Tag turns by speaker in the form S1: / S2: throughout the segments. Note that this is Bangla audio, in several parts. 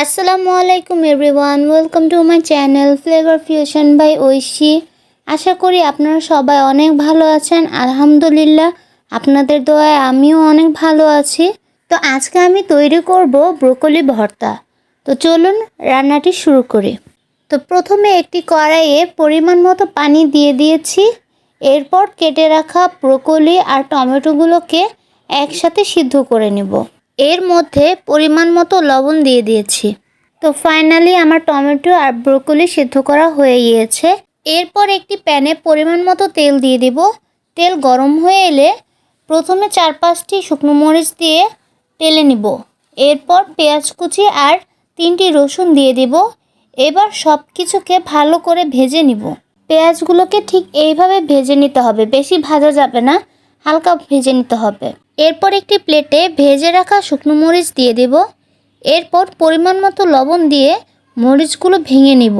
S1: আসসালামু আলাইকুম everyone, welcome to my channel flavour fusion by Oishi. আশা করি আপনারা সবাই অনেক ভালো আছেন। আলহামদুলিল্লাহ, আপনাদের দোয়ায় আমিও অনেক ভালো আছি। তো আজকে আমি তৈরি করব ব্রোকলি ভর্তা। তো চলুন রান্নাটি শুরু করি। তো প্রথমে একটি কড়াইয়ে পরিমাণ মতো পানি দিয়ে দিয়েছি। এরপর কেটে রাখা ব্রোকলি আর টমেটোগুলোকে একসাথে সিদ্ধ করে নেব। এর মধ্যে পরিমাণ মতো লবণ দিয়ে দিয়েছি। তো ফাইনালি আমার টমেটো আর ব্রোকলি সিদ্ধ করা হয়ে গিয়েছে। এরপর একটি প্যানে পরিমাণ মতো তেল দিয়ে দিব। তেল গরম হয়ে এলে প্রথমে 4-5টি শুকনো মরিচ দিয়ে তেলে নিব। এরপর পেঁয়াজ কুচি আর 3টি রসুন দিয়ে দিব। এবার সব কিছুকে ভালো করে ভেজে নিব। পেঁয়াজগুলোকে ঠিক এইভাবে ভেজে নিতে হবে, বেশি ভাজা যাবে না, হালকা ভেজে নিতে হবে। এরপর একটি প্লেটে ভেজে রাখা শুকনো মরিচ দিয়ে দেব। এরপর পরিমাণ মতো লবণ দিয়ে মরিচগুলো ভেঙে নিব।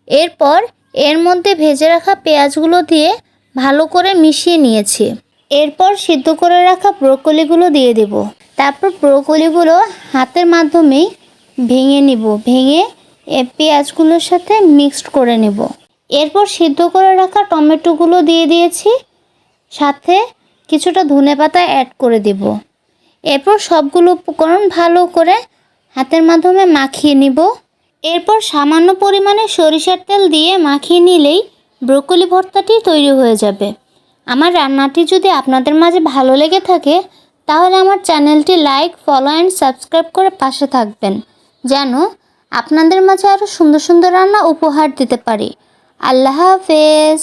S1: এরপর এর মধ্যে ভেজে রাখা পেঁয়াজগুলো দিয়ে ভালো করে মিশিয়ে নিয়েছি। এরপর সিদ্ধ করে রাখা ব্রোকলিগুলো দিয়ে দেব। তারপর ব্রোকলিগুলো হাতের মাধ্যমেই ভেঙে নিব, ভেঙে পেঁয়াজগুলোর সাথে মিক্সড করে নেব। এরপর সিদ্ধ করে রাখা টমেটোগুলো দিয়ে দিয়েছি, সাথে কিছুটা ধনেপাতা অ্যাড করে দেব। এরপর সবগুলো উপকরণ ভালো করে হাতের মাধ্যমে মাখিয়ে নিব। এরপর সামান্য পরিমাণে সরিষার তেল দিয়ে মাখিয়ে নিলেই ব্রোকলি ভর্তাটি তৈরি হয়ে যাবে। আমার রান্নাটি যদি আপনাদের মাঝে ভালো লেগে থাকে তাহলে আমার চ্যানেলটি লাইক, ফলো অ্যান্ড সাবস্ক্রাইব করে পাশে থাকবেন, যেন আপনাদের মাঝে আরও সুন্দর সুন্দর রান্না উপহার দিতে পারি। আল্লাহ হাফেজ।